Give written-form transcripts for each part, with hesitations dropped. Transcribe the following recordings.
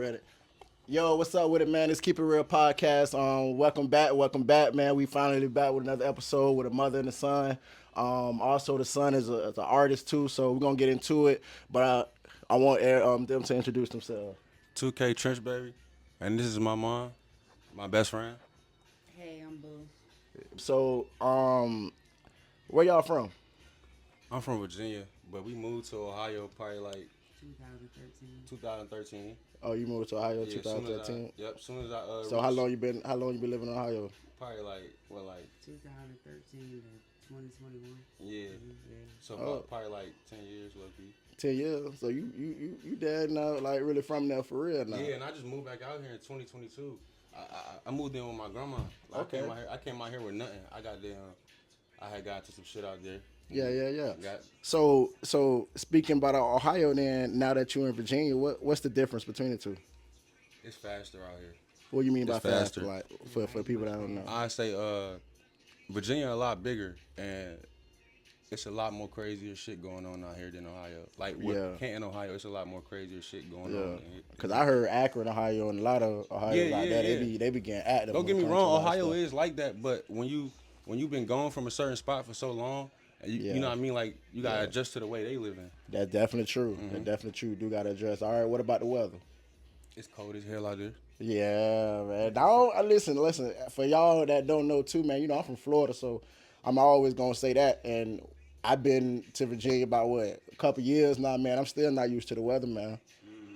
Ready? Yo, what's up with it, man? It's Keep It Real Podcast. Welcome back, man. We finally back with another episode with a mother and a son. Also the son is an artist too, so we're gonna get into it. But I want them to introduce themselves. 2ktrenchbaby, and this is my mom, my best friend. Hey, I'm Boo. So, where y'all from? I'm from Virginia, but we moved to Ohio probably like 2013. 2013. Oh, you moved to Ohio Yeah, soon as I 2013. soon as I So how long you been living in Ohio? probably like 2013 to 2021. yeah, Yeah. so Oh. probably like 10 years, lucky. 10 years. So you dad now, like really from there for real now. Yeah, and I just moved back out here in 2022. I moved in with my grandma. Like, Okay. I came out here with nothing. I had got to some shit out there. Yeah. Got So speaking about Ohio, then now that you're in Virginia, what's the difference between the two? it's faster out here. What do you mean by It's faster? faster. Like for people that don't know. I say Virginia a lot bigger, and it's a lot more crazier shit going on out here than Ohio. Like with Yeah. Canton, Ohio, it's a lot more crazier shit going Yeah, on. because I heard Akron, Ohio, and a lot of Ohio Yeah, like yeah, that. yeah. They be getting active. Don't when get it me comes to a wrong, lot of Ohio stuff. is like that, but when you've been gone from a certain spot for so long, and Yeah. you know what I mean, like you gotta Yeah. adjust to the way they live in. That's definitely true. Mm-hmm. That's definitely true. Do gotta address. All right, what about the weather? It's cold as hell out there. Yeah, man. Listen. For y'all that don't know too, man. You know I'm from Florida, so I'm always gonna say that. And I've been to Virginia about a couple years now, man. I'm still not used to the weather, man.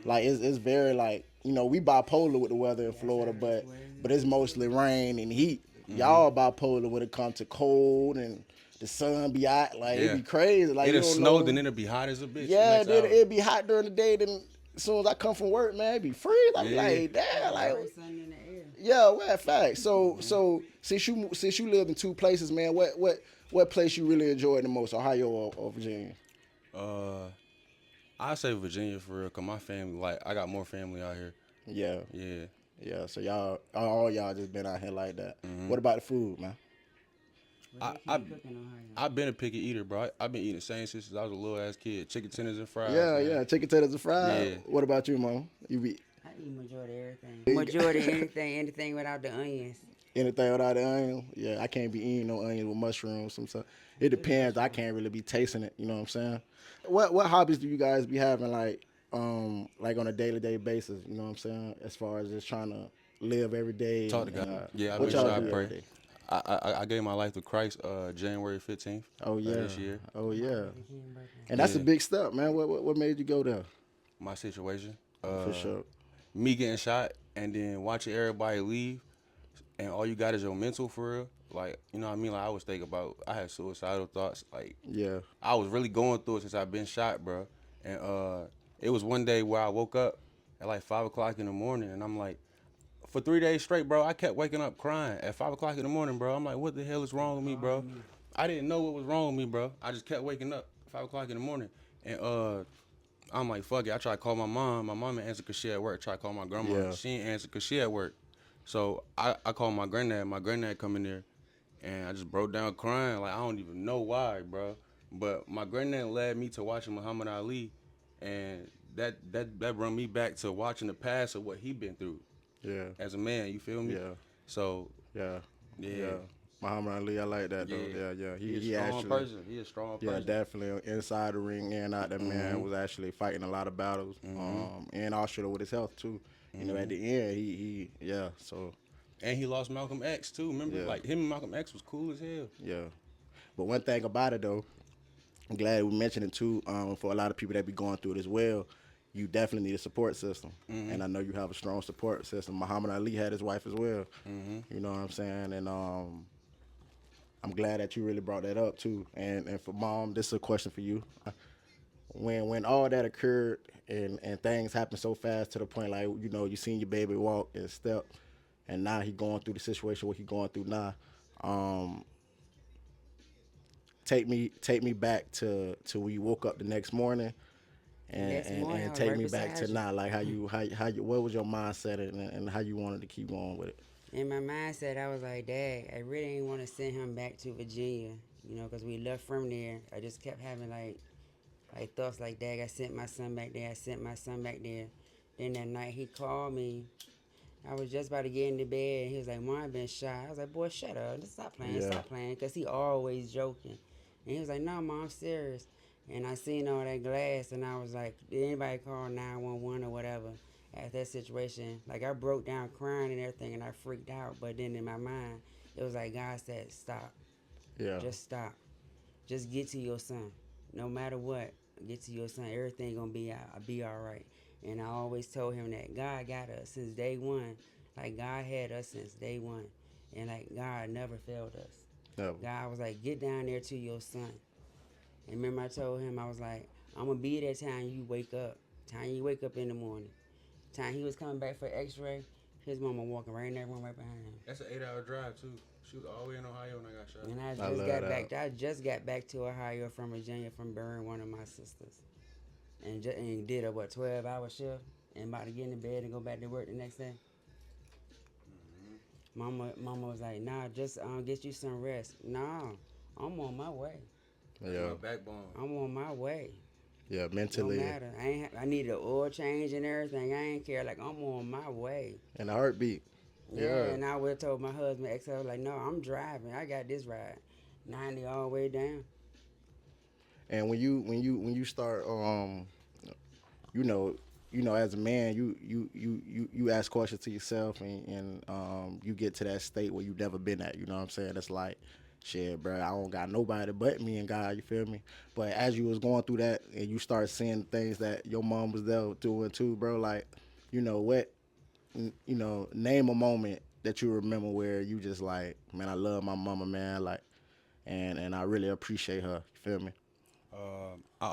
Like it's very like we bipolar with the weather in Florida, but it's mostly rain and heat. Y'all bipolar when it comes to cold and the sun be out. Like it Yeah. be crazy. Like you It'll don't snow, know. then it'll be hot as a bitch. Yeah, next then hour. it be hot during the day. Then as soon as I come from work, man, it be freeze. I be Yeah. like, damn, like. Always sun in the air. Yeah, well, fact. So since you lived in two places, man, what place you really enjoyed the most, Ohio or Virginia? I say Virginia for real, cause my family, like I got more family out here. Yeah, Yeah. yeah. So all y'all just been out here like that. Mm-hmm. What about the food, man? What I- they keep cooking in Ohio? I've been a picky eater, bro. I've been eating the same since I was a little ass kid. Chicken tenders and fries. Yeah, man. yeah. Chicken tenders and fries. Yeah. What about you, mom? You be I eat majority of everything. Majority of anything without the onions. anything without the onion? Yeah, I can't be eating no onion with mushrooms. Sometimes it depends. I can't really be tasting it. You know what I'm saying? What hobbies do you guys be having like on a day-to-day basis? You know what I'm saying? As far as just trying to live every day. Talk to and, God. Yeah, I what make y'all sure I do pray. every day? I gave my life to Christ January 15th Oh yeah. this year. Oh yeah. Again, birthday. And that's a Yeah. big step, man. What made you go there? My situation. For sure. Me getting shot and then watching everybody leave and all you got is your mental for real. Like, you know what I mean? Like I was thinking about I had suicidal thoughts. Like Yeah. I was really going through it since I've been shot, bro. And it was one day where I woke up at like 5 o'clock in the morning and I'm like, for 3 days straight, bro, I kept waking up crying at 5 o'clock in the morning, bro. I'm like, what the hell is wrong with me, bro? I didn't know what was wrong with me, bro. I just kept waking up 5 o'clock in the morning. And I'm like, fuck it. I tried to call my mom. My mom didn't answer because she at work. Tried to call my grandma. Yeah. She didn't answer because she at work. So I called my granddad. My granddad come in there. And I just broke down crying. Like, I don't even know why, bro. But my granddad led me to watching Muhammad Ali. And that brought me back to watching the past of what he been through Yeah. as a man. You feel me? Yeah. So, Yeah. yeah. Muhammad Ali, I like that though. Yeah. He a strong person. He a strong Yeah, person. definitely inside the ring and out there, man, was actually fighting a lot of battles. And also with his health too. You know, at the end, he so And he lost Malcolm X too. Remember, Yeah. like him and Malcolm X was cool as hell. yeah. But one thing about it though, I'm glad we mentioned it too. For a lot of people that be going through it as well, you definitely need a support system, and I know you have a strong support system. Muhammad Ali had his wife as well. You know what I'm saying, and I'm glad that you really brought that up too. And for mom, this is a question for you. When all that occurred and things happened so fast to the point like you seen your baby walk and step, and now he going through the situation what he going through now. Take me back to when you woke up the next morning, Next morning, I and was take right me back to beside you. now, like how you what was your mindset and how you wanted to keep going with it. In my mindset, I was like, Dad, I really didn't want to send him back to Virginia, because we left from there. I just kept having like thoughts like, Dad, I sent my son back there. I sent my son back there. Then that night he called me. I was just about to get into bed, and he was like, "Mom, been shot." I was like, "Boy, shut up. Just Yeah. stop playing," because he always joking. And he was like, "No, Mom, I'm serious." And I seen all that glass, and I was like, "Did anybody call 911 or whatever at that situation?" Like, I broke down crying and everything, and I freaked out. But then in my mind, it was like God said, "Stop. Yeah. Just stop. Just get to your son. No matter what, get to your son. Everything gonna be all right." And I always told him that God got us since day one. Like God had us since day one, and like God never failed us. Never. God was like, "Get down there to your son." And remember, I told him I was like, "I'm gonna be there time you wake up. Time you wake up in the morning. Time he was coming back for X-ray. His mama walking right in that room right behind him." That's an 8-hour drive too. She was all the way in Ohio when I got shot. And I love that. I just got back to Ohio from Virginia from burying one of my sisters, and did a 12-hour shift, and about to get in bed and go back to work the next day. Mama was like, "Nah, just get you some rest." Nah, I'm on my way. Yeah. My backbone. I'm on my way. Yeah. No Mentally matter. I needed an oil change and everything. I ain't care. Like I'm on my way. and a heartbeat. Yeah. Yeah. And I would have told my husband, I was like, "No, I'm driving. I got this ride, 90 all the way down." And when you start you know, as a man, you ask questions to yourself, and you get to that state where you never been at. You know what I'm saying? It's like, shit, bro, I don't got nobody but me and God. You feel me? But as you was going through that, and you start seeing things that your mom was there doing too, bro. Like, you know what? Name a moment that you remember where you just like, man, I love my mama, man. Like, and I really appreciate her. You feel me? I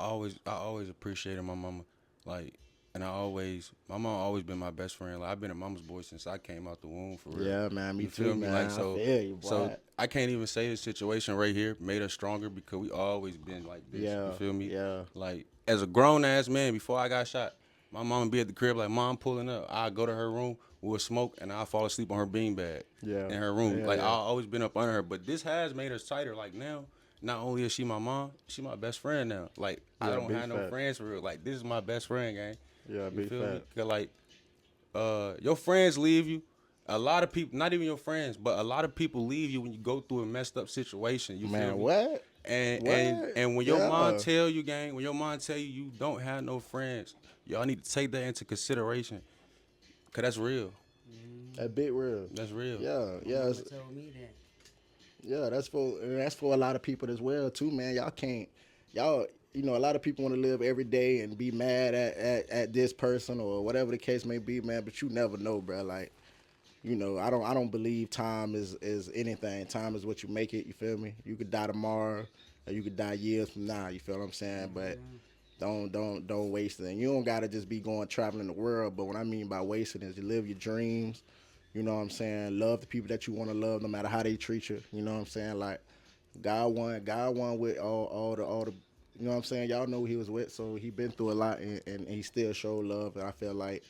always appreciated my mama, like, and my mom always been my best friend. Like, I've been a mama's boy since I came out the womb, for real. Yeah, man, me You too, feel me? man. Like, I so, feel you, boy. so I can't even say this situation right here made us stronger because we always been like this. Yeah, You feel me? yeah. Like, as a grown ass man, before I got shot, my mom would be at the crib like, "Mom pulling up." I go to her room, we'll smoke, and I fall asleep on her beanbag Yeah. in her room. Yeah, Like, yeah. I always been up under her, but this has made us tighter. Like now. Not only is she my mom, she my best friend now. Like, I Yeah, don't big have no fact. friends for real. Like, this is my best friend, gang. Yeah, You big feel me? fact. Cause like, your friends leave you. A lot of people, not even your friends, but a lot of people leave you when you go through a messed up situation. You feel Man, me? what? And when your mom Yeah. tell you, gang, when your mom tell you you don't have no friends, y'all need to take that into consideration. Cause that's real. That big real. That's real. Yeah, My yeah, mama it's- told me that. yeah. That's for a lot of people as well too, man. Y'all. A lot of people want to live every day and be mad at this person or whatever the case may be, man. But you never know, bro. Like, I don't believe time is anything. Time is what you make it. You feel me? You could die tomorrow, or you could die years from now. You feel what I'm saying? But don't waste it. And you don't gotta just be going traveling the world. But what I mean by wasting is you live your dreams. You know what I'm saying? Love the people that you want to love, no matter how they treat you. You know what I'm saying? Like God won with all the. You know what I'm saying? Y'all know who he was with, so he been through a lot, and he still showed love. And I feel like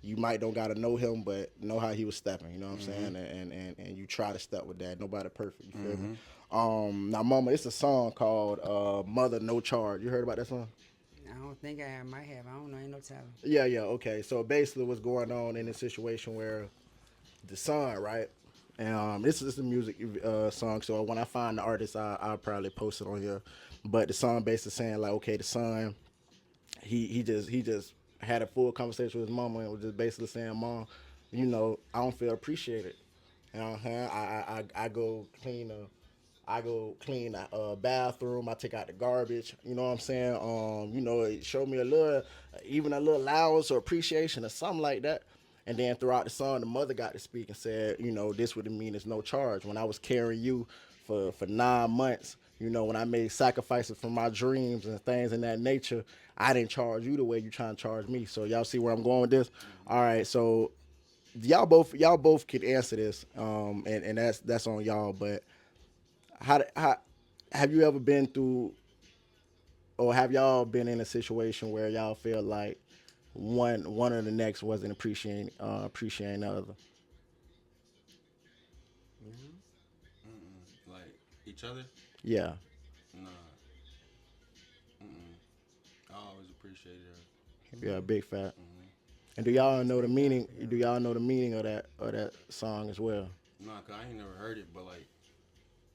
you might don't gotta know him, but know how he was stepping. You know what I'm saying? And you try to step with that. Nobody perfect. You feel me? Now, Mama, it's a song called "Mother No Charge." You heard about that song? I don't think I might have. I don't know. Ain't no telling. Yeah, yeah, okay. So basically, what's going on in this situation where the son, right? And this is a music song. So when I find the artist, I'll probably post it on here. But the song basically saying like, okay, the son, he just had a full conversation with his mama and was just basically saying, "Mom, I don't feel appreciated. I go clean the bathroom. I take out the garbage. You know what I'm saying? It showed me even a little allowance or appreciation or something like that." And then throughout the song, the mother got to speak and said, "This would mean it's no charge. When I was carrying you for 9 months, when I made sacrifices for my dreams and things in that nature, I didn't charge you the way you trying to charge me." So y'all see where I'm going with this? All right, so y'all both could answer this, and that's on y'all. But how have you ever been through, or have y'all been in a situation where y'all feel like one of the next wasn't appreciating the other? Like each other. Yeah, Nah. I always appreciated her. yeah, big fat. And do y'all know the meaning? Do y'all know the meaning of that song as well? Nah, cause I ain't never heard it, but like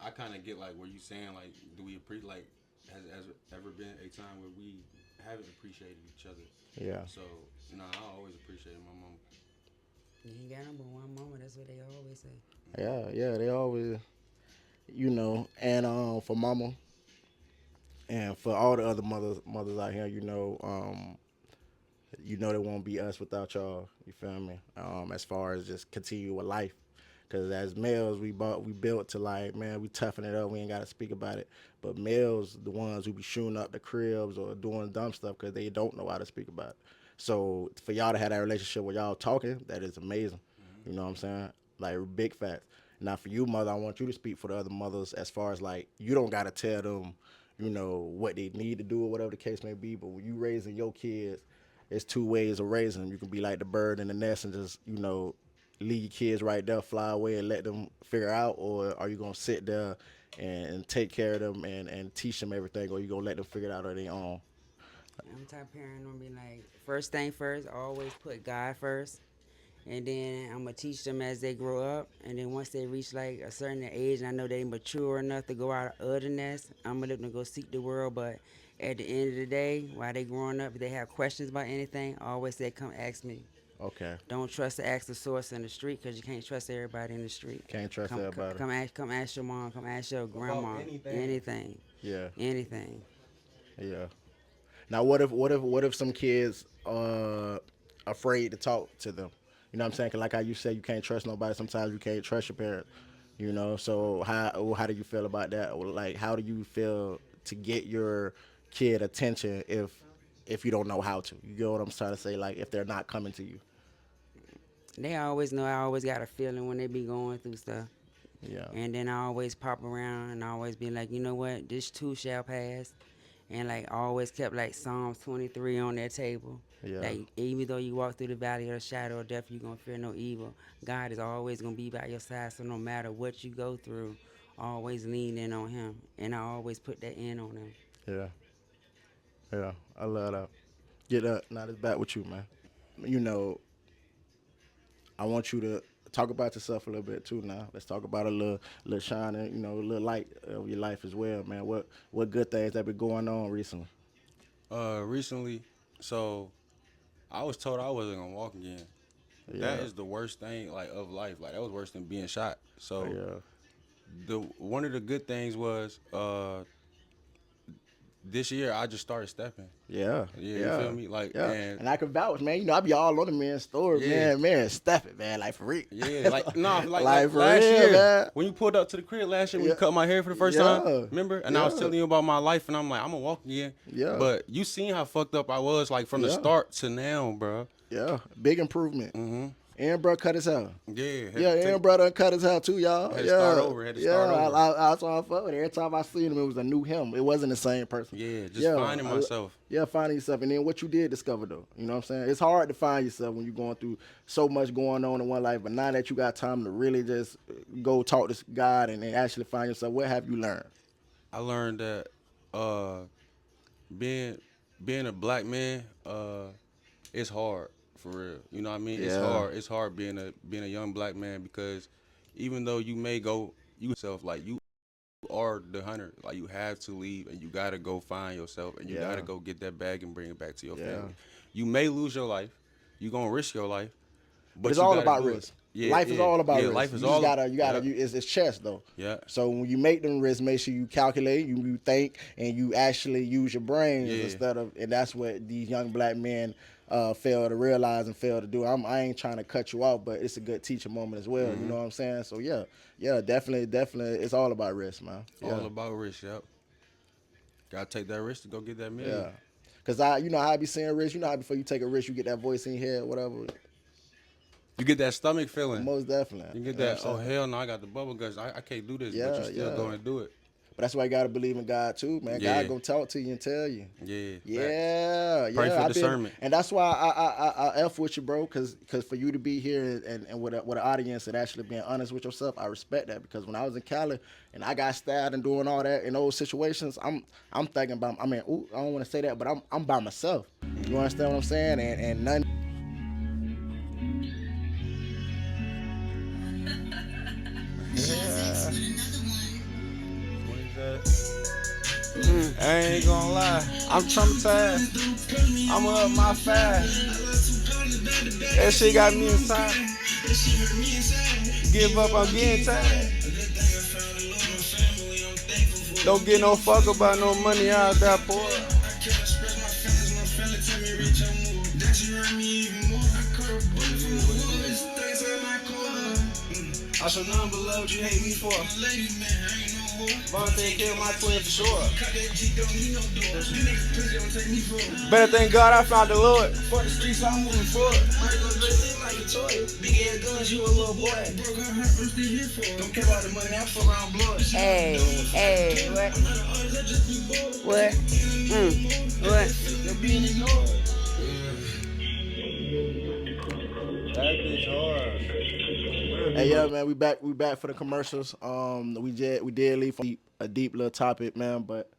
I kind of get like where you saying like, do we appreciate like has ever been a time where we haven't appreciated each other? Yeah. So nah, I always appreciated my mom. You ain't got number one mama. That's what they always say. Yeah, yeah, they always, and for mama and for all the other mothers out here, they won't be us without y'all. You feel me? As far as just continue with life, because as males, we built to like, man, we toughen it up. We ain't got to speak about it. But males, the ones who be shooting up the cribs or doing dumb stuff because they don't know how to speak about it. So for y'all to have that relationship where y'all talking, that is amazing. You know what I'm saying? Like big facts. Now for you, mother, I want you to speak for the other mothers as far as like you don't gotta tell them, what they need to do or whatever the case may be. But when you raising your kids, it's two ways of raising them. You can be like the bird in the nest and just, leave your kids right there, fly away and let them figure out, or are you gonna sit there and take care of them and teach them everything, or you gonna let them figure it out on their own? I'm the type of parent gonna be like, first thing first, always put God first. And then I'm gonna teach them as they grow up. And then once they reach like a certain age, and I know they mature enough to go out of the nest, I'm gonna let them go seek the world. But at the end of the day, while they growing up, if they have questions about anything, I always say, come ask me. Okay. Don't trust to ask the source in the street because you can't trust everybody in the street. Can't trust Come, everybody. come ask your mom. Come ask your grandma. anything. Anything. Yeah. Anything. Yeah. Now, what if some kids afraid to talk to them? You know what I'm saying? 'Cause like how you said, you can't trust nobody. Sometimes you can't trust your parents. So how do you feel about that? Or like, how do you feel to get your kid attention if you don't know how to? You get what I'm trying to say? Like, if they're not coming to you. They always know I always got a feeling when they be going through stuff. Yeah. And then I always pop around and I always be like, you know what, this too shall pass. And like I always kept like Psalms 23 on their table. Yeah. Like even though you walk through the valley of the shadow of death, you gonna fear no evil. God is always gonna be by your side. So no matter what you go through, always lean in on Him. And I always put that in on Him. Yeah. Yeah. I love that. Get up. Now it's back with you, man. You know, I want you to talk about yourself a little bit too. Now let's talk about a little shining, a little light of your life as well, man. What good things have been going on recently? Recently, so I was told I wasn't gonna walk again. That Yeah, is the worst thing like of life. Like that was worse than being shot. So yeah, the one of the good things was this year I just started stepping. yeah, Yeah, you yeah, feel me? Like yeah. and And I can vouch, man. I be all on the man's story, yeah. man. Step it, man. Like for real. Yeah, like no, like for last real, year man. when you pulled up to the crib last year when Yeah, you cut my hair for the first yeah, time, remember? And I was yeah, telling you about my life, and I'm like, I'm gonna walk again. yeah, But you seen how fucked up I was, like from the yeah, start to now, bro. yeah. Big improvement. Aaron bro cut his hair. Yeah, Yeah, Aaron bro done cut his hair too, y'all. had to Yeah, start over. Had to yeah. start over. I saw fuck with it. Every time I seen him, it was a new him. It wasn't the same person. Yeah, just Yeah, finding myself. Yeah, finding yourself, and then what you did discover though. You know what I'm saying? It's hard to find yourself when you're going through so much going on in one life. But now that you got time to really just go talk to God and actually find yourself, what have you learned? I learned that uh, being a black man, it's hard for real. You know what I mean? It's Yeah. hard. It's hard being a young black man because even though you may go yourself like you are the hunter, like you have to leave and you gotta go find yourself and you Yeah. gotta go get that bag and bring it back to your Yeah. family. You may lose your life. You gonna risk your life, But it's you all gotta about do risk. it. Yeah, Life is all about yeah, risk. life is you all. just gotta, Yeah. it's chess though. Yeah. So when you make them risks, make sure you calculate, you think, and you actually use your brains Yeah. instead of, and that's what these young black men fail to realize and fail to do. I ain't trying to cut you off, but it's a good teaching moment as well. You know what I'm saying? So yeah, definitely, it's all about risk, man. It's all about risk. Yep. Gotta take that risk to go get that million. Yeah. Cause how I be saying risk. How before you take a risk, you get that voice in your head, whatever. You get that stomach feeling. Most definitely. You get know that, what I'm oh saying? hell no, I got the bubble guts. I can't do this, but Yeah, you still yeah. going to do it. But that's why you gotta believe in God too, man. Yeah. God gonna talk to you and tell you. Yeah. Facts. Yeah, Pray for I've discernment. and that's why I f with you, bro. Cause for you to be here and with an audience and actually being honest with yourself, I respect that. Because when I was in Cali and I got stabbed and doing all that in those situations, I'm thinking about. I mean, I don't want to say that, but I'm by myself. You understand what I'm saying? And none. ain't gonna lie. I'm traumatized. I'ma up my fast. That shit got me inside. Give up, I'm getting tired. Don't get no fuck about no money out that poor. I should none but love what you hate me for. Vontae killed my twin for sure. Better thank God I found the Lord. For the streets, I'm moving forward. Might go dress like a toy. Big ass guns, you a little boy. Broke her heart, I'm still here for. Don't care about the money, I fuck around blood. Hey, what? What? What? You're being ignored. That bitch hard. Hey, yeah, man, we back for the commercials. We did leave a deep little topic, man, but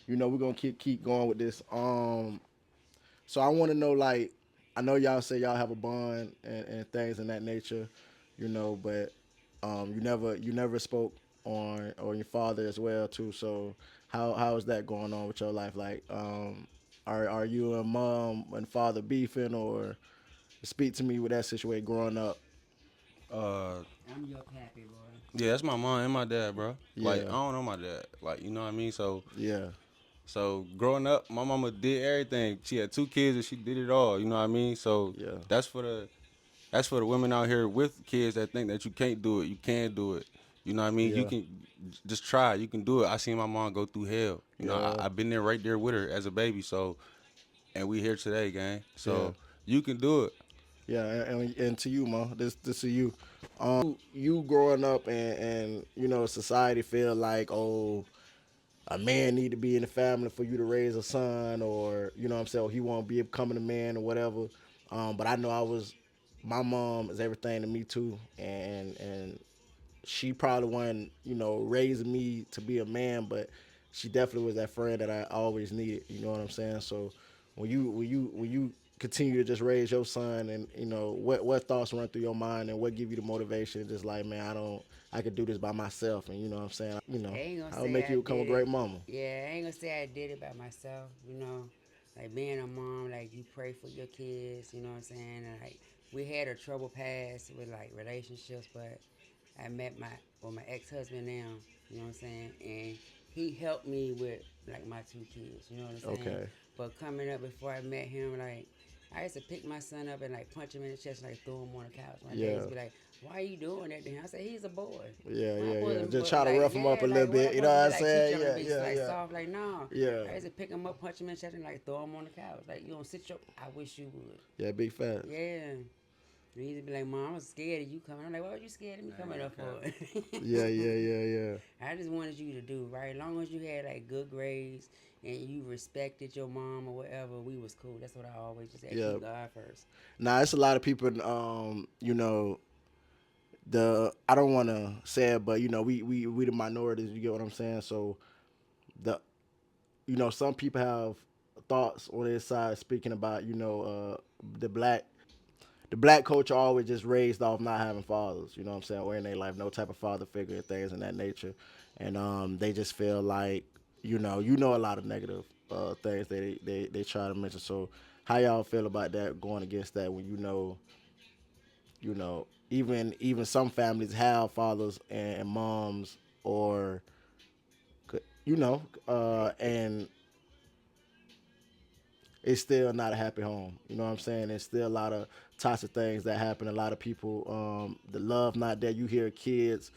you know we're gonna keep going with this. So I want to know, like, I know y'all say y'all have a bond and things in that nature, you know, but you never spoke on your father as well too. So how is that going on with your life? Like, are you and mom and father beefing, or speak to me with that situation growing up? I'm your pappy, boy. Yeah, that's my mom and my dad, bro. Like, I Yeah. don't know my dad. Like, you know what I mean? Yeah. So growing up, my mama did everything. She had 2 kids and she did it all. You know what I mean? So Yeah. that's for the women out here with kids that think that you can't do it. You can do it. You know what I mean? You Yeah. can just try. You can do it. I seen my mom go through hell. You know, Yeah. I've been there right there with her as a baby. So, and we here today, gang. Yeah. So you can do it. Yeah, and to you, ma, this to you. You growing up and you know society feel like, oh, a man need to be in the family for you to raise a son, or you know what I'm saying, or he won't be becoming a man or whatever. But I know my mom is everything to me too, and she probably wasn't, you know, raising me to be a man, but she definitely was that friend that I always needed. You know what I'm saying? So when you continue to just raise your son, and you know what thoughts run through your mind, and what give you the motivation, just like, man, I could do this by myself, and you know what I'm saying? You I know, ain't gonna I would say make I you become a did great it. mama. Yeah, I ain't gonna say I did it by myself, you know. Like being a mom, like you pray for your kids, you know what I'm saying? And like we had a trouble past with like relationships, but I met my ex-husband now, you know what I'm saying? And he helped me with like my 2 kids, you know what I'm saying? Okay. But coming up before I met him, like I used to pick my son up and like punch him in the chest and like throw him on the couch. My dad used Yeah. to be like, "Why are you doing that to him?" I said, "He's a boy. Yeah, What I'm yeah, supposed yeah. to Just try to like, rough him up yeah, a little like what I'm bit. You know supposed to what be I'm like teach saying? him to Yeah, be yeah, like yeah. soft? Like no, Yeah. I used to pick him up, punch him in the chest, and like throw him on the couch. Like you don't sit your. I wish you would. Yeah, big fat. Yeah. You used to be like, "Mom, I was scared of you coming." I'm like, "What were you scared of me coming up for?" Yeah, yeah, yeah, yeah. I just wanted you to do right. As long as you had like good grades and you respected your mom or whatever, we was cool. That's what I always just said. Yeah. Keep God first. Nah, it's a lot of people. You know, I don't want to say it, but you know, we the minorities. You get what I'm saying? So the you know, some people have thoughts on their side speaking about, you know, the black culture always just raised off not having fathers. You know what I'm saying? Or in their life, no type of father figure and things in that nature, and they just feel like, you know a lot of negative things they try to mention. So how y'all feel about that, going against that, when even some families have fathers and moms, or and it's still not a happy home. You know what I'm saying? There's still a lot of toxic things that happen. A lot of people, the love not there. You hear kids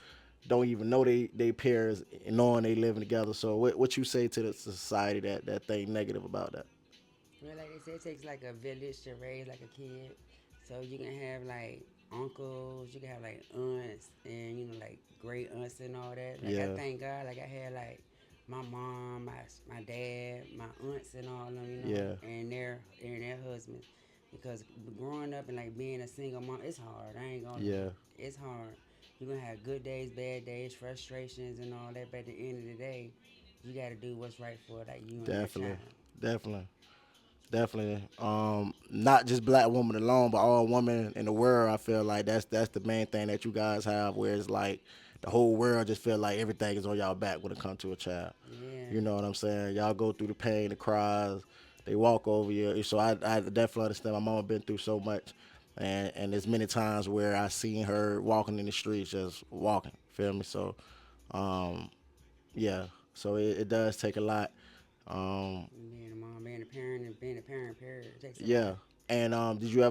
don't even know they parents, knowing they living together. So what you say to the society that think negative about that? Well, like they say, it takes like a village to raise like a kid. So you can have like uncles, you can have like aunts, and you know like great aunts and all that. Like I Yeah, thank God, like I had like my mom, my dad, my aunts, and all of them, you know, yeah, and their husbands. Because growing up and like being a single mom, it's hard. I ain't gonna yeah, lie, it's hard. You're gonna have good days, bad days, frustrations, and all that. But at the end of the day, you got to do what's right for like you and your definitely, child. definitely. Definitely. Not just black women alone, but all women in the world. I feel like that's the main thing that you guys have, where it's like the whole world just feel like everything is on y'all back when it comes to a child. Yeah. You know what I'm saying? Y'all go through the pain, the cries, they walk over you. So I definitely understand. My mama been through so much, and there's many times where I seen her walking in the streets, just walking. Feel me? So, um, yeah. So it does take a lot. Um, Being a mom, being a parent, and being a parent, period, it takes a lot. yeah. And did you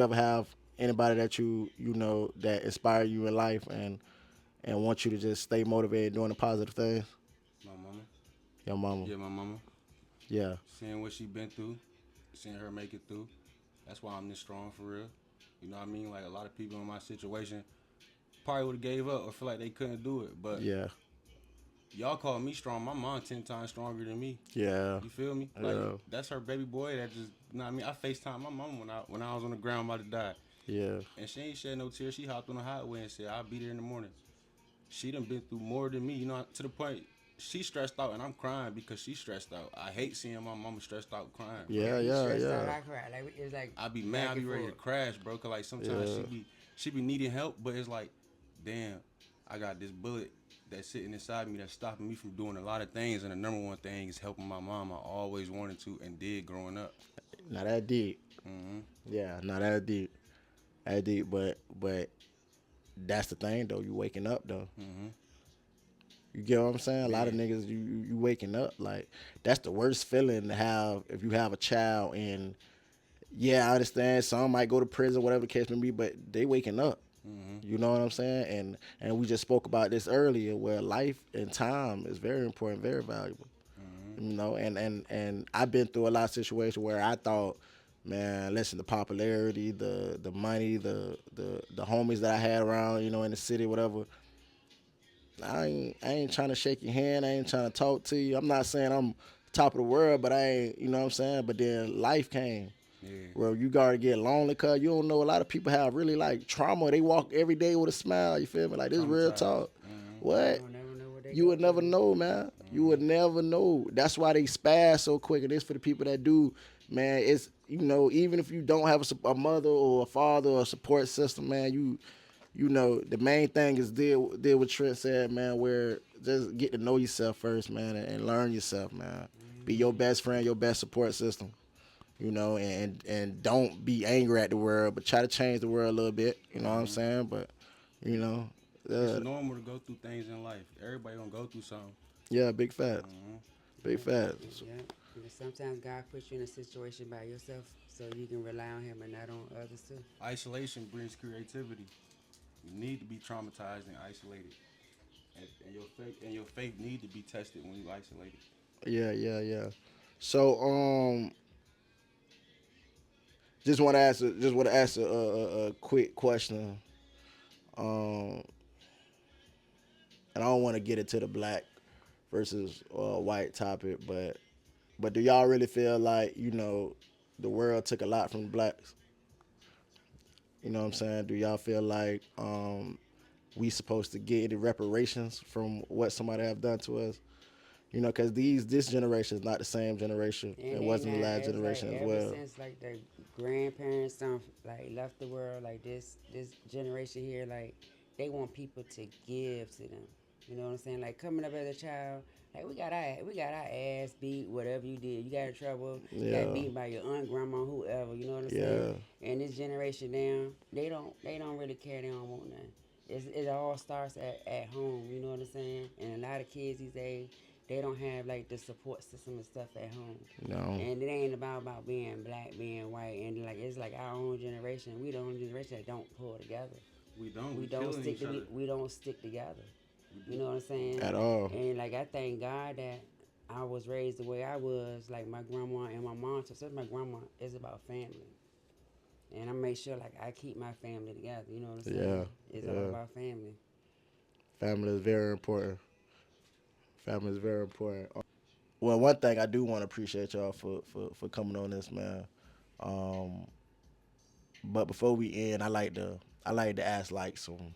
ever have anybody that you know that inspire you in life and want you to just stay motivated doing the positive things? My mama. Your mama. Yeah, my mama. Yeah. Seeing what she been through, seeing her make it through. That's why I'm this strong for real. You know what I mean? Like a lot of people in my situation probably would have gave up or feel like they couldn't do it. But Yeah. y'all call me strong. My mom 10 times stronger than me. Yeah. You feel me? Like Yeah. that's her baby boy. That just you know what I mean. I FaceTime my mom when I was on the ground about to die, Yeah. and she ain't shed no tears. She hopped on the highway and said, "I'll be there in the morning." She done been through more than me. You know, to the point she stressed out and I'm crying because she's stressed out. I hate seeing my mama stressed out crying, bro. Yeah. You Yeah. stressed out, Yeah. I cry. Like it's like I be mad. back I be and ready to forth. crash, bro. Cause like sometimes Yeah. she be needing help, but it's like, damn, I got this bullet that's sitting inside me that's stopping me from doing a lot of things. And the number one thing is helping my mom. I always wanted to and did growing up. Not that deep. Mm-hmm. Yeah. Not that deep. That deep. But that's the thing though. You waking up though. Mm-hmm. You get what I'm saying? A lot of Yeah. niggas, you waking up like that's the worst feeling to have if you have a child. And yeah, I understand some might go to prison, whatever the case may be, but they waking up. Mm-hmm. You know what I'm saying? And we just spoke about this earlier, where life and time is very important, very valuable. Mm-hmm. You know, and I've been through a lot of situations where I thought, man, listen, the popularity, the money, the homies that I had around, you know, in the city, whatever. I ain't trying to shake your hand. I ain't trying to talk to you. I'm not saying I'm top of the world, but I ain't, you know what I'm saying? But then life came Yeah. where you gotta get lonely cause you don't know, a lot of people have really like trauma. They walk every day with a smile, you feel me? Like this real Traumatized. talk. Mm-hmm. What? You don't never know what they You go would never through. know, man. You would never know. That's why they spaz so quick. And it's for the people that do, man. It's, you know, even if you don't have a mother or a father or a support system, man, you know, the main thing is deal what Trent said, man, where just get to know yourself first, man, and learn yourself, man. Be your best friend, your best support system, you know, and don't be angry at the world, but try to change the world a little bit, you know what I'm saying? But, you know, It's normal to go through things in life. Everybody gonna go through something. yeah, big facts. Mm-hmm. Big facts. Yeah. Because sometimes God puts you in a situation by yourself so you can rely on Him and not on others too. Isolation brings creativity. You need to be traumatized and isolated, and your faith need to be tested when you isolated. Yeah, yeah, yeah. So, just want to ask a quick question. Um, and I don't want to get into the black versus white topic, but do y'all really feel like, you know, the world took a lot from the blacks? You know what I'm saying? Do y'all feel like we supposed to get any reparations from what somebody have done to us? You know, because this generation is not the same generation. And It they wasn't the not, last it's like generation as ever well. since like the grandparents done like left the world, like this generation here, like they want people to give to them. You know what I'm saying? Like coming up as a child, like we got our ass beat, whatever you did. You got in trouble, got Yeah, beaten by your aunt, grandma, whoever, you know what I'm saying? yeah, And this generation now, they don't really care, they don't want nothing. It all starts at home, you know what I'm saying? And a lot of kids these days, they don't have like the support system and stuff at home. no, And it ain't about being black, being white, and like it's like our own generation. We the only generation that don't pull together. We don't. We We don't killing stick each to other. we don't stick together. We You do. know what I'm saying? at all. And like I thank God that I was raised the way I was. Like my grandma and my mom. So my grandma is about family, and I make sure like I keep my family together. You know what I'm Yeah, saying? It's all yeah. about family. Family is very important. Family is very important. Well, one thing I do want to appreciate y'all for coming on this, man. Um, but before we end, I like to ask like some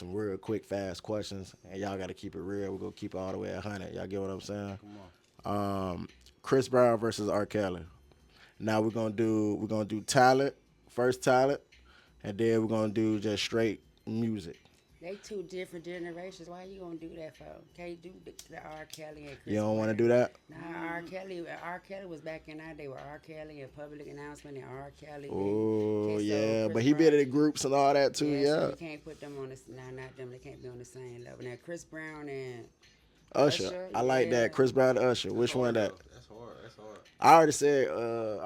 real quick fast questions, and y'all got to keep it real. We're gonna keep it all the way 100. Y'all get what I'm saying? Come on. Um, Chris Brown versus R. Kelly. Now we're gonna do talent, first talent, and then we're gonna do just straight music. They two different generations. Why you gonna do that for? Can't do the R. Kelly and Chris You don't want to Brown. do that? Nah, R. Kelly was back in our day with R. Kelly and Public Announcement and R. Kelly. Oh, And so yeah. Chris But he Brown. been in groups and all that, too, Yeah, so yeah. you can't put them on the not them. They can't be on the same level. Now Chris Brown and Usher. Usher, I like yeah. that. Chris Brown and Usher. That's Which one hard, that? though. That's hard. That's hard. I already said, I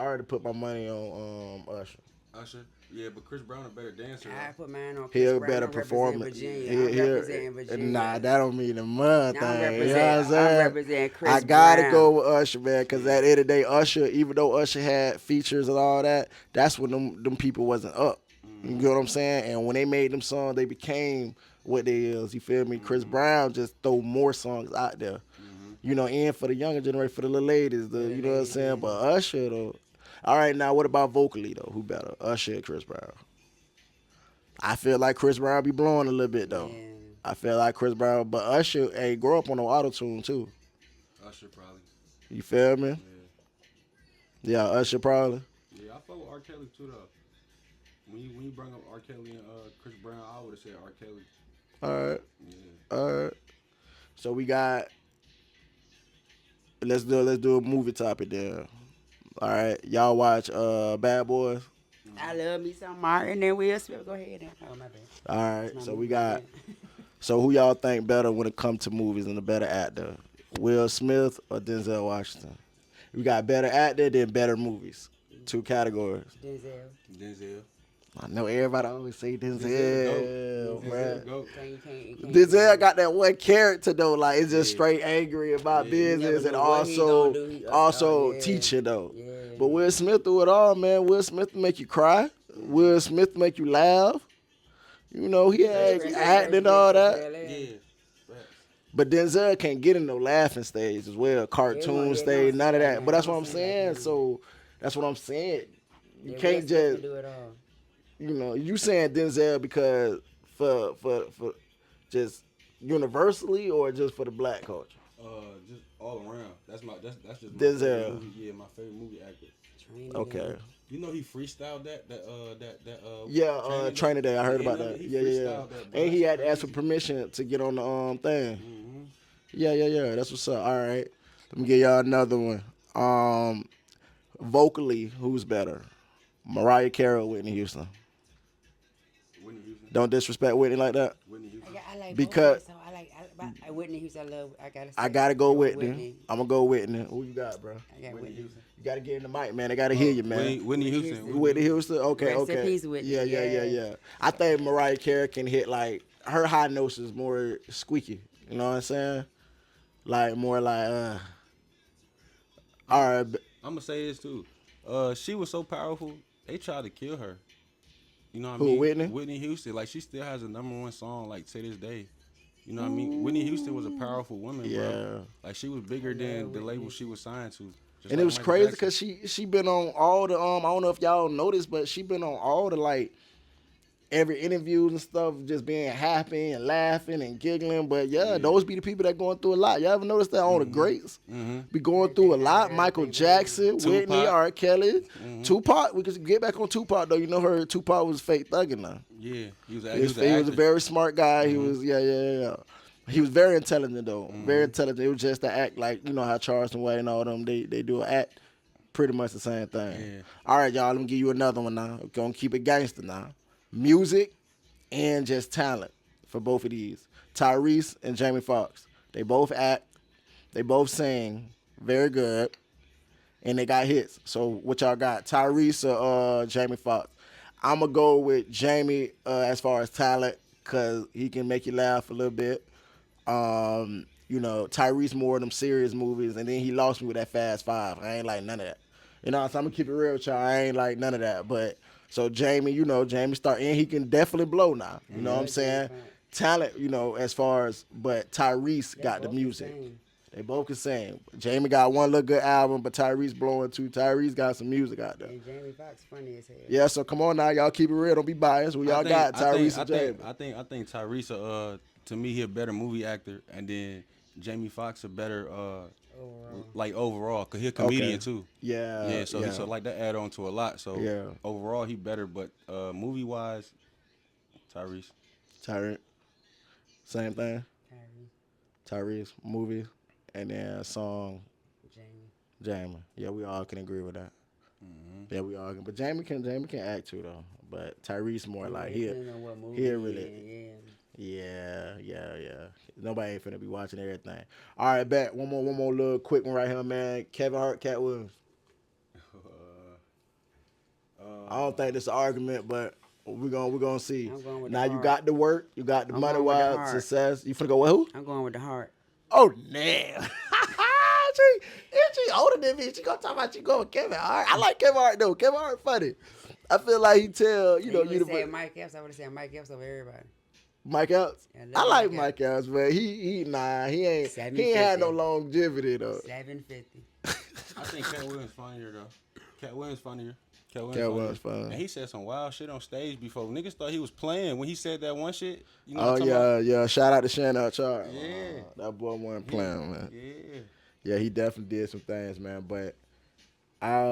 already put my money on Usher. Usher. Yeah, but Chris Brown a better dancer. I put mine on He Chris a Brown. better I'm representing performer. Virginia. He- I'm he- representing Virginia. Nah, that don't mean the mud Now I'm thing. You know what I'm representing. saying? I'm representing Chris I gotta Brown. go with Usher, man, because at the end of the day, Usher, even though Usher had features and all that, that's when them people wasn't up. You get what I'm saying? And when they made them songs, they became what they is. You feel me? Chris Brown just throw more songs out there. You know, and for the younger generation, for the little ladies, you know what I'm saying? But Usher, though. All right, now what about vocally, though? Who better, Usher or Chris Brown? I feel like Chris Brown be blowing a little bit, though. Yeah. I feel like Chris Brown, but Usher, hey, grow up on the auto-tune, too. Usher probably. You feel me? Yeah. Yeah, Usher probably. Yeah, I fuck with R. Kelly too though. When you bring up R. Kelly and Chris Brown, I would have said R. Kelly. All right. Yeah. All right. So we got, let's do a movie topic then. All right. Y'all watch Bad Boys? I love me some Martin and Will Smith. Go ahead. Oh, my bad. All right. It's my So we movie, got, man. so who y'all think better when it comes to movies and a better actor? Will Smith or Denzel Washington? We got better actor than better movies. 2 categories. Denzel. I know everybody always say Denzel, Denzel man. goat. You can't Denzel got that one character though, like it's just straight angry about business never and know what he gonna do. also Yeah. teaching though. Yeah. But Will Smith through it all, man. Will Smith make you cry. Will Smith make you laugh. You know, he had acting and all that. Yeah. But Denzel can't get in no laughing stage as well, cartoon Yeah, stage, no, none of that. man, But that's I what don't I'm see that saying. dude. So that's what I'm saying. You Yeah, can't Will Smith just, can do it all. you know, you saying Denzel because for just universally or just for the black culture? Just all around. That's just my Denzel. favorite movie. Yeah, my favorite movie actor. Okay. You know he freestyled that Yeah, Training Day. I heard about that. He Yeah. freestyled that, bro. And he had to That's ask for permission to get on the thing. Mm-hmm. Yeah. That's what's up. All right. Let me give y'all another one. Vocally, who's better? Mariah Carey or Whitney Houston? Whitney Houston. Don't disrespect Whitney like that. Whitney Houston. I like Because- both, so I Whitney Houston. I gotta go Whitney. I'm gonna go Whitney. Who you got, bro? I got Whitney Houston. You gotta get in the mic, man. They gotta hear you, man. Whitney Houston. Whitney Houston. Okay. Rest in peace, Whitney. Yeah. I think Mariah Carey can hit like her high notes is more squeaky. You know what I'm saying? Like more like all right. I'm gonna say this too. She was so powerful. They tried to kill her. You know what Who, I mean? Whitney? Whitney Houston. Like she still has a #1 song like to this day. You know what I mean? Whitney Houston was a powerful woman, Yeah. bro. Like she was bigger than the label she was signed to. Just And it like was Michael crazy Jackson. because she been on all the I don't know if y'all noticed, but she been on all the like every interviews and stuff, just being happy and laughing and giggling. But yeah, those be the people that going through a lot. Y'all ever notice that on the greats be going through a lot? Michael Jackson, Whitney, Tupac. R. Kelly, Tupac. We could get back on Tupac though. You know her Tupac was fake thugging now. Yeah, he was He was a actor. very smart guy. He was yeah. He was very intelligent though. Very intelligent. It was just to act like, you know how Charleston White and all them they do an act pretty much the same thing. Yeah. All right, y'all. Let me give you another one now. We're gonna keep it gangster now. Music and just talent for both of these. Tyrese and Jamie Foxx. They both act. They both sing very good, and they got hits. So what y'all got? Tyrese or Jamie Foxx? I'm gonna go with Jamie as far as talent, cause he can make you laugh a little bit. You know, Tyrese more of them serious movies, and then he lost me with that Fast Five. I ain't like none of that. You know, so I'm gonna keep it real with y'all. I ain't like none of that. But so Jamie, you know, Jamie start, and he can definitely blow now. You know what I'm saying? Talent, you know, as far as, but Tyrese got the music. They both can sing. Jamie got one little good album, but Tyrese blowing too. Tyrese got some music out there. And Jamie Foxx funny as hell. Yeah, so come on now, y'all keep it real. Don't be biased. We all got Tyrese and Jamie. I think Tyrese, to me, he a better movie actor, and then Jamie Foxx a better, overall, cause he a comedian too. Yeah. Yeah, so he like that add on to a lot. So Yeah. overall, he better, but movie wise, Tyrese. Tyrese. Same thing. Tyrese, Tyrese, movie, and then song, Jamie. Jamie. Yeah, we all can agree with that. Mm-hmm. Yeah, we all can. But Jamie can act too though. But Tyrese more like Depending on what movie he'll he really. in, Yeah. Nobody ain't finna be watching everything. All right, back one more little quick one right here, man. Kevin Hart, Cat Williams. I don't think this is an argument, but we're gonna see. I'm going with Now the you heart. got the work, you got the I'm money going with the wise heart. success. You finna go with who? I'm going with the heart. Oh damn. she older than me. She gonna talk about you going with Kevin Hart. I like Kevin Hart though. Kevin Hart funny. I feel like he tell you know You you would say the Mike Epps. I would have said Mike Epps over everybody. Mike Epps. Yeah, I like Mike Mike Epps, but he ain't had 750. no longevity though. 750. I think Cat Williams funnier though. Cat Williams funnier. Cat Williams funny. And he said some wild shit on stage before. Niggas thought he was playing when he said that one shit. You know Oh what I'm talking about? yeah. Shout out to Shannon Charles. Yeah. That boy wasn't playing, man. Yeah. Yeah, he definitely did some things, man. But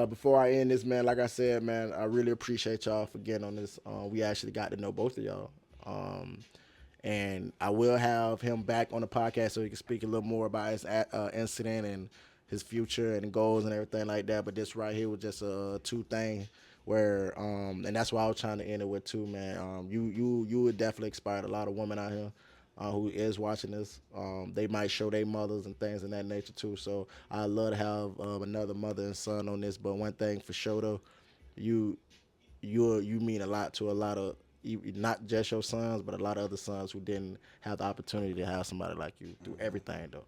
before I end this, man, like I said, man, I really appreciate y'all for getting on this. We actually got to know both of y'all. And I will have him back on the podcast so he can speak a little more about his incident and his future and goals and everything like that. But this right here was just a two thing where, and that's why I was trying to end it with too, man. You would definitely inspire a lot of women out here who is watching this. They might show their mothers and things in that nature too. So I'd love to have another mother and son on this. But one thing for sure though, you mean a lot to a lot of, not just your sons, but a lot of other sons who didn't have the opportunity to have somebody like you through everything though.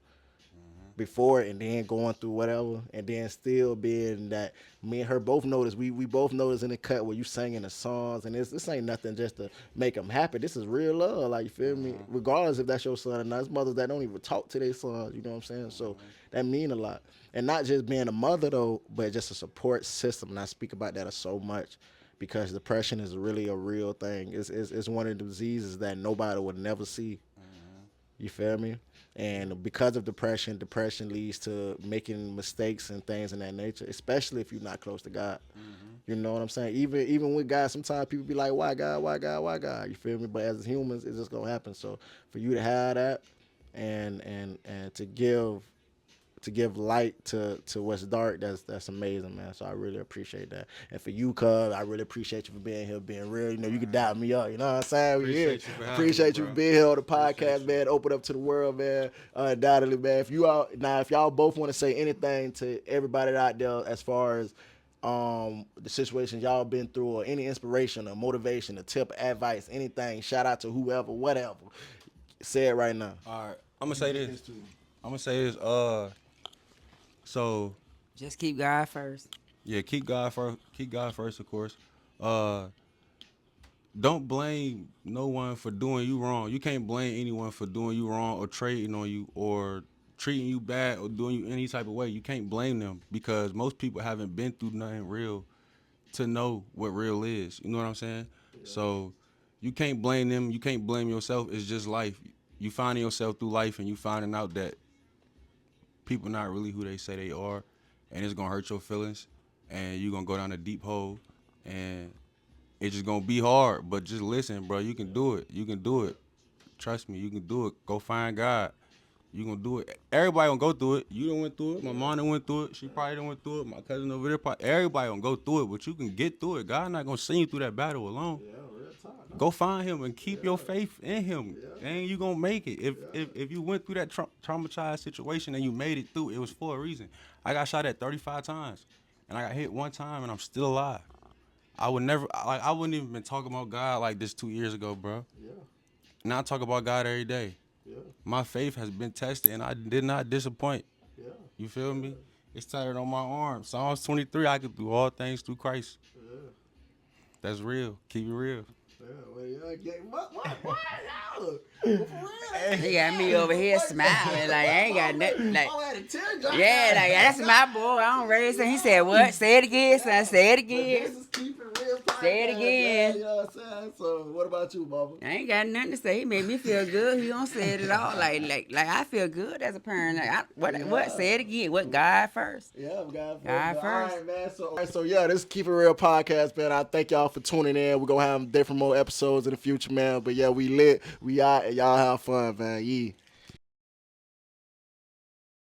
Before and then going through whatever and then still being that me and her both noticed we both noticed in the cut where you singing the songs and this ain't nothing just to make them happy. This is real love, like, you feel me? Regardless if that's your son or not. There's mothers that don't even talk to their sons, you know what I'm saying? So that mean a lot. And not just being a mother though, but just a support system. And I speak about that so much because depression is really a real thing. It's one of the diseases that nobody would never see. You feel me? And because of depression leads to making mistakes and things in that nature, especially if you're not close to God. You know what I'm saying? Even with God, sometimes people be like, why God? You feel me? But as humans, it's just gonna happen. So for you to have that and to give light to what's dark, that's amazing, man. So I really appreciate that. And for you, cuz, I really appreciate you for being here, being real. You know, you can doubt me up. You know what I'm saying? We here. Appreciate you for being here on the podcast, man. Open up to the world, man. Undoubtedly, man. If y'all both want to say anything to everybody out there as far as the situations y'all been through, or any inspiration or motivation, a tip, advice, anything, shout out to whoever, whatever. Say it right now. All right. I'm gonna say this. So Just keep God first. yeah, keep God first. Keep God first, of course. Don't blame no one for doing you wrong. You can't blame anyone for doing you wrong or trading on you or treating you bad or doing you any type of way. You can't blame them because most people haven't been through nothing real to know what real is. You know what I'm saying? Yeah. So you can't blame them. You can't blame yourself. It's just life. You finding yourself through life and you finding out that people not really who they say they are, and it's gonna hurt your feelings, and you're gonna go down a deep hole, and it's just gonna be hard. But just listen, bro. You can do it. You can do it. Trust me, you can do it. Go find God. You gonna do it. Everybody gonna go through it. You done went through it. My mom done went through it. She probably done went through it. My cousin over there, everybody gonna go through it. But you can get through it. God not gonna send you through that battle alone. Yeah, real talk. No. Go find Him and keep your faith in Him, and you gonna make it. If you went through that traumatized situation and you made it through, it was for a reason. I got shot at 35 times, and I got hit one time, and I'm still alive. I wouldn't even been talking about God like this 2 years ago, bro. Yeah. Now I talk about God every day. Yeah. My faith has been tested, and I did not disappoint. Yeah. You feel me? It's tatted on my arm. Psalms 23, I can do all things through Christ. Yeah. That's real. Keep it real. Yeah, well, what? He got me over here smiling like I ain't got nothing. Like, yeah, like that's my boy. I don't raise him. He said, what? Say it again, son. Say it again. This is Keep It Real. Say it again. You know what I'm saying? So, what about you, Mama? I ain't got nothing to say. He made me feel good. He don't say it at all. Like I feel good as a parent. What? Say it again. What? God first. Yeah, God God first. first. All right, man. So yeah, this is Keep It Real podcast, man. I thank y'all for tuning in. We're gonna have different more episodes in the future, man. But yeah, we lit. We out, and y'all have fun, man. Yeah.